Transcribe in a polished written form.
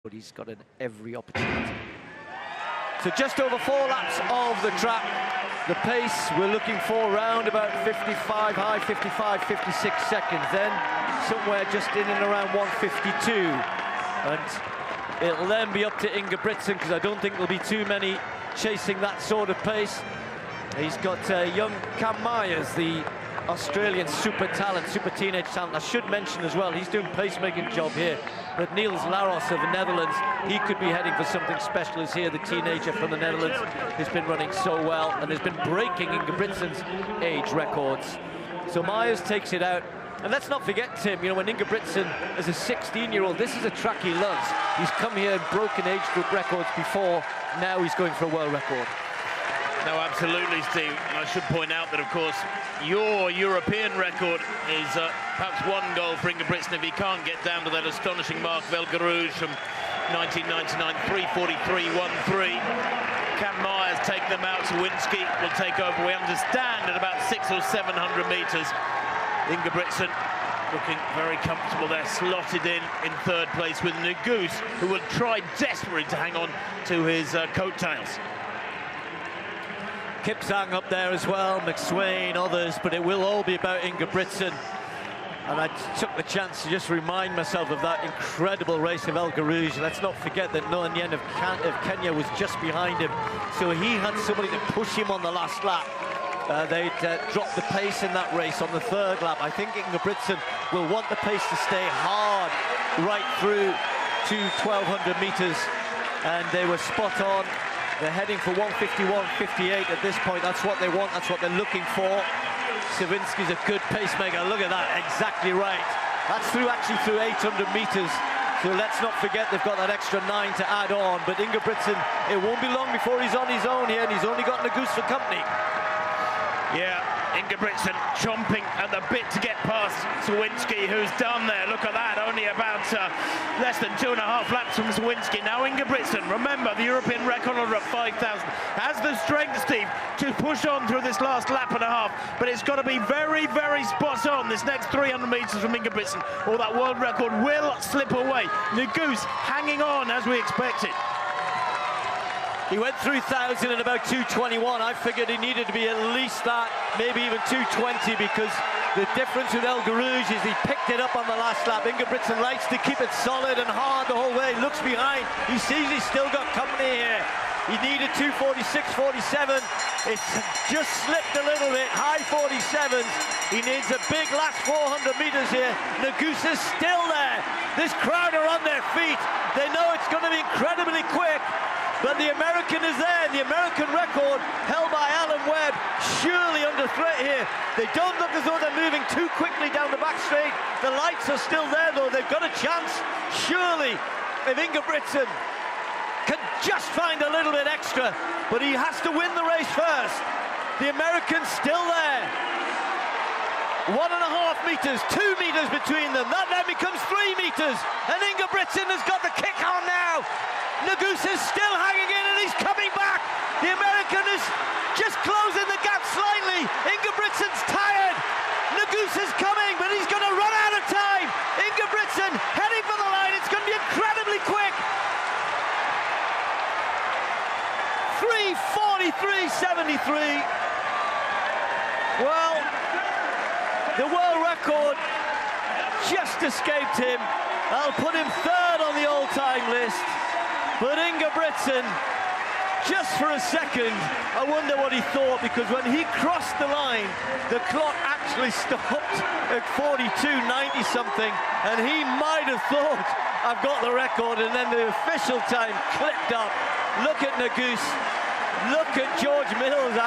But he's got every opportunity. So just over 4 laps of the track. The pace we're looking for around about 55, high 55, 56 seconds. Then somewhere just in and around 152. And it'll then be up to Ingebrigtsen, because I don't think there'll be too many chasing that sort of pace. He's got young Cam Myers, the Australian super talent, super teenage talent. I should mention as well, he's doing pacemaking job here. But Niels Laros of the Netherlands, he could be heading for something special. Is here, the teenager from the Netherlands, has been running so well and has been breaking Ingebrigtsen's age records. So Myers takes it out. And let's not forget, Tim, you know, when Ingebrigtsen, as a 16-year-old, this is a track he loves. He's come here and broken age group records before. Now he's going for a world record. No, absolutely, Steve. I should point out that, of course, your European record is perhaps 1 goal for Ingebrigtsen if he can't get down to that astonishing mark of El Garouge from 1999, 3:43.13. Cam Myers take them out. Sawinski will take over, we understand, at about 600 or 700 metres. Ingebrigtsen looking very comfortable there, slotted in 3rd place with Negus, who will try desperately to hang on to his coattails. Kipsang up there as well, McSwain, others, but it will all be about Ingebrigtsen. And I took the chance to just remind myself of that incredible race of El Garouge. Let's not forget that Nguyen Yen of Kenya was just behind him, so he had somebody to push him on the last lap. They'd dropped the pace in that race on the 3rd lap. I think Ingebrigtsen will want the pace to stay hard right through to 1,200 metres, and they were spot on. They're heading for 151.58 at this point. That's what they want, that's what they're looking for. Sawinski's a good pacemaker, look at that, exactly right. That's actually through 800 metres. So let's not forget they've got that extra 9 to add on. But Ingebrigtsen, it won't be long before he's on his own here, and he's only got Negus for company. Yeah, Ingebrigtsen chomping at the bit to get past Sawinski, who's done there. Look at that, only about less than 2.5 laps from Sawinski. Now Ingebrigtsen, remember, the European record holder at 5,000, has the strength, Steve, to push on through this last lap and a half. But it's got to be very, very spot on this next 300 metres from Ingebrigtsen, or that world record will slip away. Negus hanging on as we expected. He went through 1,000 at about 2:21. I figured he needed to be at least that, maybe even 2:20, because the difference with El Garouge is he picked it up on the last lap. Ingebrigtsen likes to keep it solid and hard the whole way. Looks behind. He sees he's still got company here. He needed 2:46.47. It's just slipped a little bit. High 47s. He needs a big last 400 metres here. Negus is still there. This crowd are on their feet. They know it's going to be incredibly quick. But the American is there, the American record held by Alan Webb, surely under threat here. They don't look as though they're moving too quickly down the back straight. The lights are still there though, they've got a chance. Surely, if Ingebrigtsen can just find a little bit extra, but he has to win the race first. The American's still there. 1.5 metres, 2 metres between them. That then becomes 3 metres. And Ingebrigtsen has got the kick on now. Negus is still hanging in and he's coming back. The American is just closing the gap slightly. Ingebrigtsen's tired. Negus is coming, but he's going to run out of time. Ingebrigtsen heading for the line. It's going to be incredibly quick. 3:43.73. Well, the world record just escaped him. I'll put him 3rd on the all-time list. But Ingebrigtsen, just for a second, I wonder what he thought, because when he crossed the line, the clock actually stopped at 42.90 something, and he might have thought, I've got the record, and then the official time clipped up. Look at Negus, look at George Mills.